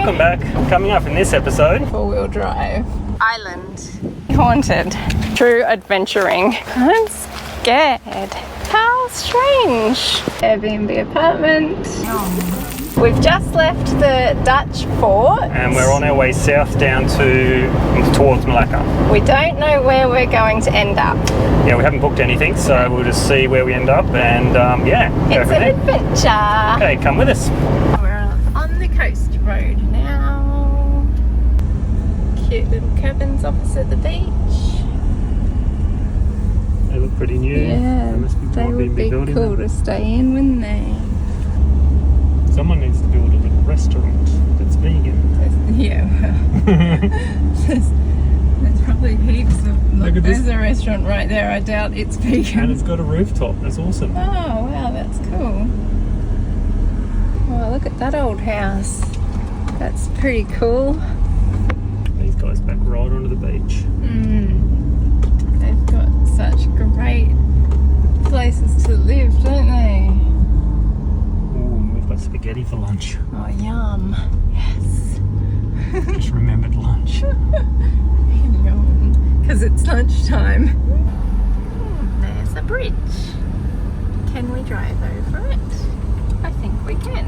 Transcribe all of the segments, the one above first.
Welcome back. Coming up in this episode, four-wheel drive. Island. Haunted. True adventuring. I'm scared. How strange. Airbnb apartment. We've just left the Dutch fort. and we're on our way south down towards Malacca. We don't know where we're going to end up. Yeah, we haven't booked anything, so we'll just see where we end up and yeah, go It's from an there. adventure. Okay, come with us. We're on the coast road now. Cute little cabins opposite the beach. They look pretty new. Yeah, They must be they would be building cool them. to stay in, wouldn't they? Someone needs to build a little restaurant that's vegan. Yeah, well, there's probably heaps of. Look, Look at there's this. a restaurant right there. I doubt it's vegan. And it's got a rooftop. That's awesome. Oh wow, that's cool. Oh, look at that old house. That's pretty cool. These guys back right onto the beach. They've got such great places to live, don't they? Ooh, we've got spaghetti for lunch. Oh, yum. Yes. Just remembered lunch. Because it's lunchtime. There's a bridge. Can we drive over it? I think we can.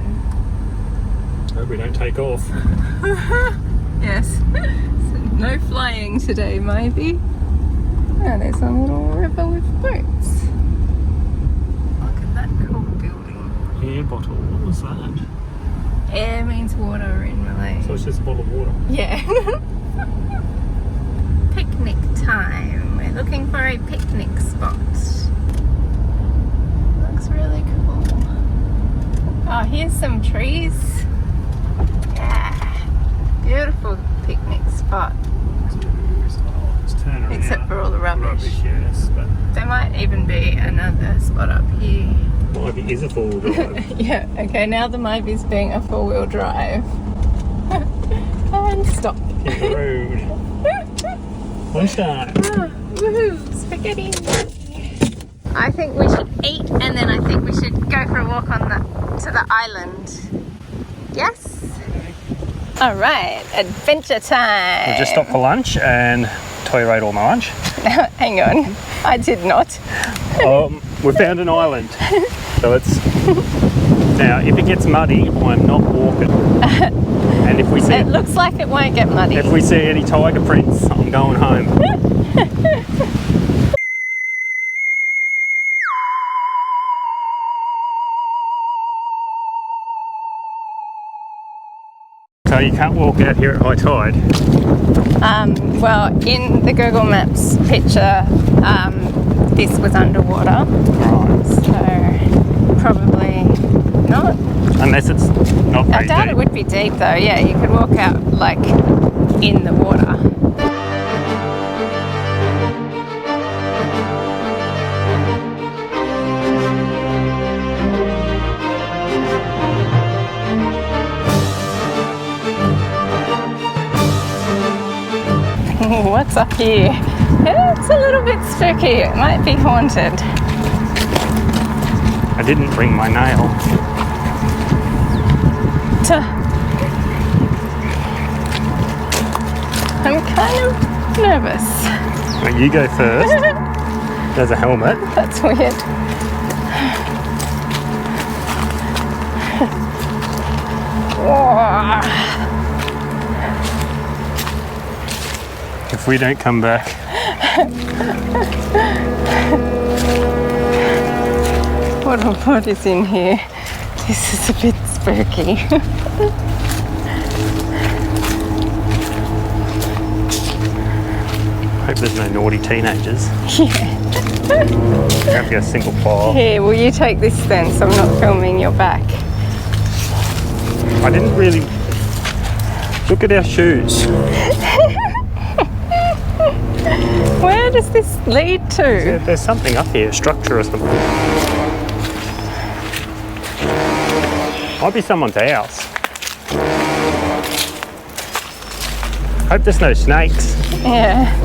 Hope we don't take off. Yes. No flying today, maybe. Oh, there's a little river with boats. Look at that cool building. Air bottle. What was that? Air means water in Malay. So it's just a bottle of water. Yeah. Picnic time. We're looking for a picnic spot. Looks really cool. Oh, here's some trees. Yeah. Beautiful picnic spot. Let's turn around. Except for all the rubbish. Yes, but There might even be another spot up here. Myvi is a four-wheel drive. Yeah, okay, now the Myvi's being a four-wheel drive. And stop. Road. Lunchtime. Woohoo! Spaghetti! I think we should eat and then I think we should go for a walk to the island. Yes? Alright, adventure time! We just stopped for lunch and Toy ate all my lunch. Hang on, I did not. We found an island. So it's now if it gets muddy, I'm not walking. And if we see It looks like it won't get muddy. if we see any tiger prints, I'm going home. So you can't walk out here at high tide. Well, in the Google Maps picture, this was underwater. Right. So probably not. Unless it's not I very doubt deep. it would be deep though. Yeah, you could walk out like in the water. What's up here? It's a little bit spooky. It might be haunted. I didn't bring my nail. I'm kind of nervous. Well, you go first. There's a helmet. That's weird. Whoa. If we don't come back, What is in here? This is a bit spooky. hope there's no naughty teenagers. Yeah. Grab your single file. Here, will you take this then so I'm not filming your back? I didn't really look at our shoes. Where does this lead to? There's something up here, structure or something. Might be someone's house. Hope there's no snakes. Yeah.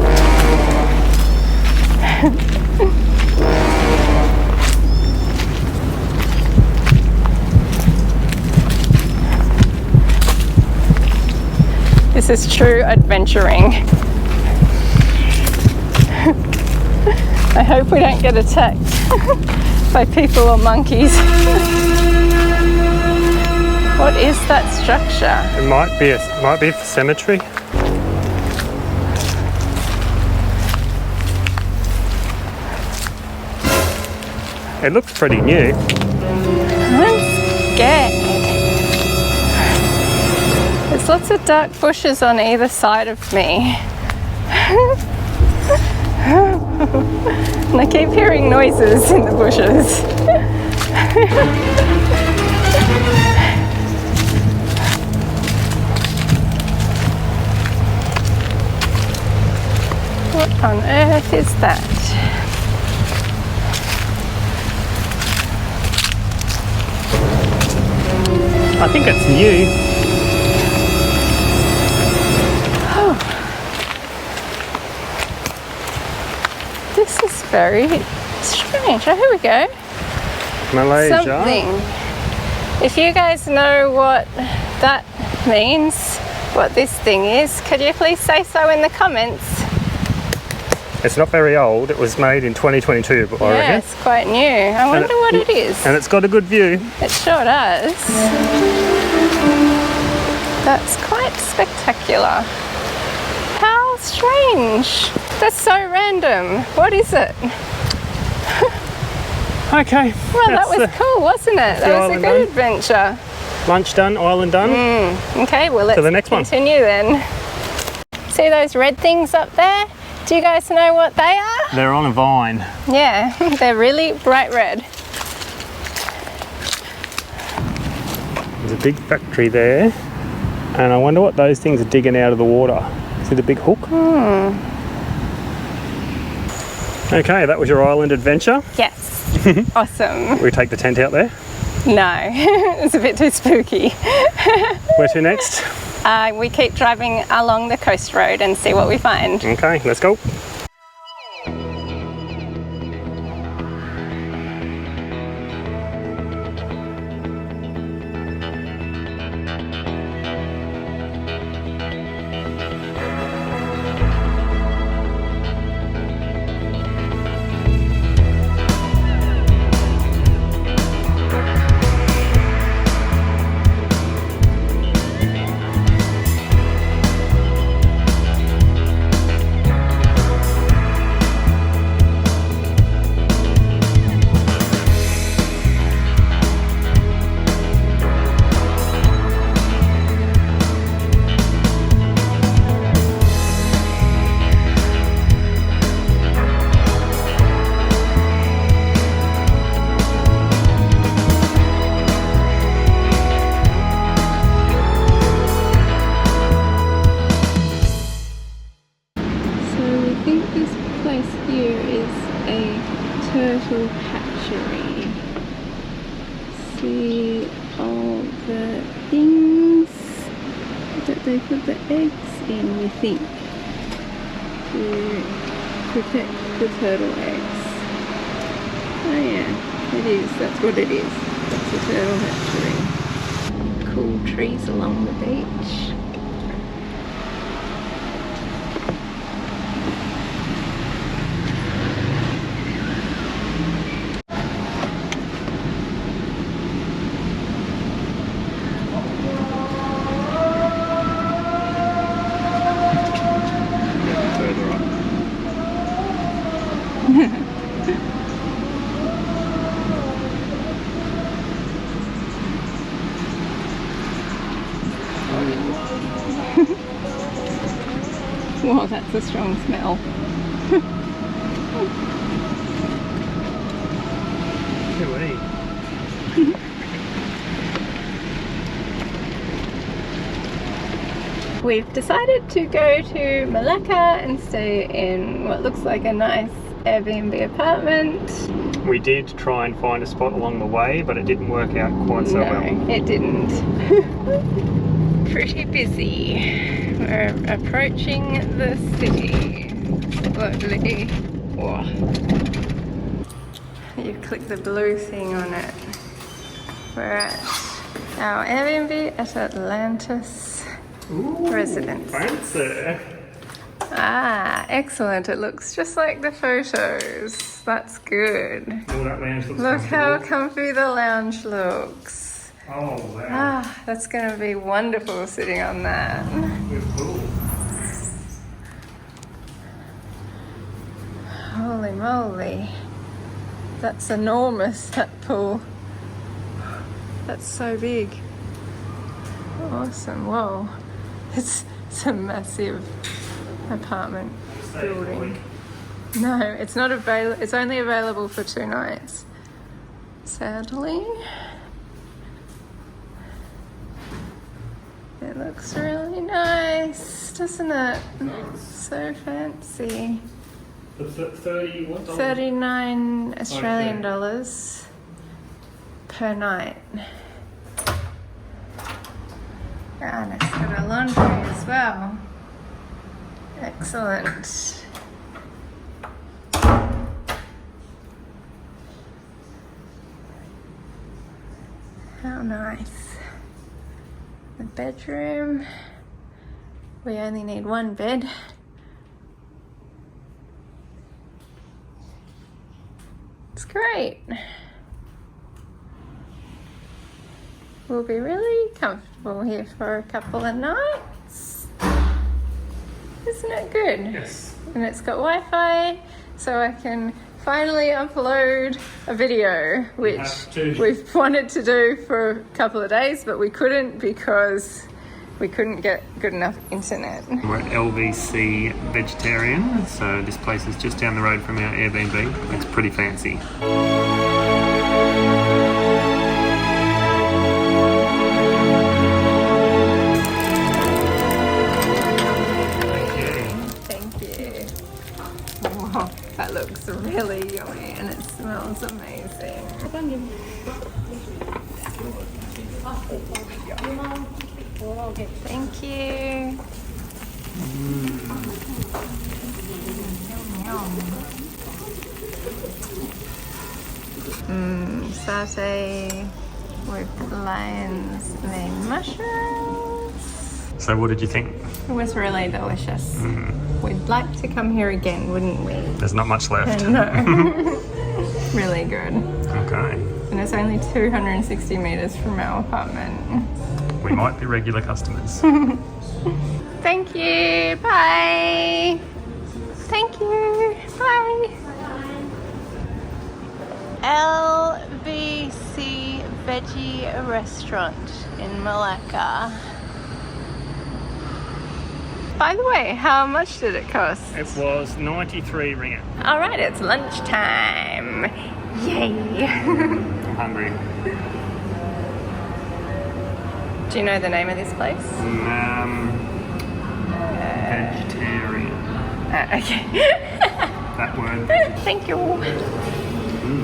This is true adventuring. I hope we don't get attacked by people or monkeys. What is that structure? It might be a cemetery. It looks pretty new. I'm scared. There's lots of dark bushes on either side of me. And I keep hearing noises in the bushes. What on earth is that? I think it's new. Oh. This is very strange. Oh, here we go. Malaysia. Something. If you guys know what that means, what this thing is, could you please say so in the comments? It's not very old. It was made in 2022, I Yeah, reckon. it's quite new. I wonder what it is. And it's got a good view. It sure does. That's quite spectacular. How strange. That's so random. What is it? Okay. Well, that was cool, wasn't it? That was a good adventure. Lunch done, island done. Okay, well, let's the next one. continue then. See those red things up there? Do you guys know what they are? They're on a vine. Yeah, they're really bright red. There's a big factory there. And I wonder what those things are digging out of the water. See the big hook? Okay, that was your island adventure. Yes. Awesome. We take the tent out there. No, it's a bit too spooky. Where to next? We keep driving along the coast road and see what we find. Okay, let's go. Turtle hatchery. See all the things that they put the eggs in, we think, to protect the turtle eggs. Oh yeah, it is, that's what it is. That's a turtle hatchery. Cool trees along the beach. Wow, that's a strong smell. We've decided to go to Malacca and stay in what looks like a nice Airbnb apartment. We did try and find a spot along the way, but it didn't work out quite so well. No, it didn't. Pretty busy. We're approaching the city slowly. Whoa. You click the blue thing on it. We're at our Airbnb at Atlantis Ooh, residence. fancy. Ah, excellent. It looks just like the photos. That's good. Oh, that lounge looks Look how comfortable. comfy the lounge looks. Oh, wow. Ah, that's going to be wonderful sitting on that. Cool. Holy moly. That's enormous, that pool. That's so big. Awesome. Whoa. It's a massive apartment building. No, it's not available. It's only available for 2 nights. Sadly. It looks really nice, doesn't it? So fancy. The 30 what? 39 Australian dollars per night. And it's got a laundry as well. Excellent. How nice. The bedroom. We only need 1 bed. It's great. We'll be really comfortable here for a couple of nights. Isn't it good? Yes. And it's got Wi-Fi, so I can finally upload a video, which we've wanted to do for a couple of days, but we couldn't because we couldn't get good enough internet. We're LVC vegetarian, so this place is just down the road from our Airbnb. It's pretty fancy. Thank you. Wow, that looks really yummy and it smells amazing. Thank you. Satay with lion's mane mushrooms. So what did you think? It was really delicious. We'd like to come here again, wouldn't we? There's not much left. No. Really good. Okay. And it's only 260 meters from our apartment. We might be regular customers. Thank you. Bye. Thank you. Bye. LVC Veggie Restaurant in Malacca. By the way, how much did it cost? It was 93 ringgit. All right, it's lunchtime. Yay. I'm hungry. Do you know the name of this place? Vegetarian. Okay. That word. Thank you.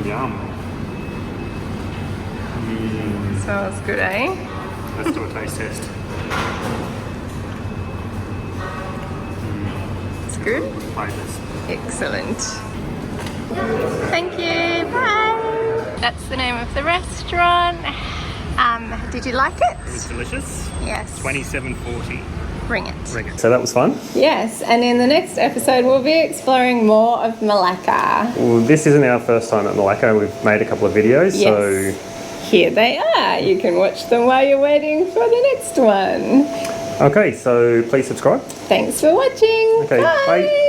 Yum. Smells good, eh? Let's do a taste test. It's good. Flavors. Excellent. Thank you. Bye. That's the name of the restaurant. Did you like it? It was delicious. Yes. $27.40. Bring it. So that was fun. Yes, and in the next episode we'll be exploring more of Malacca. Well, this isn't our first time at Malacca. We've made a couple of videos, Yes. so Here they are. You can watch them while you're waiting for the next one. okay. So please subscribe. Thanks for watching. Okay, bye.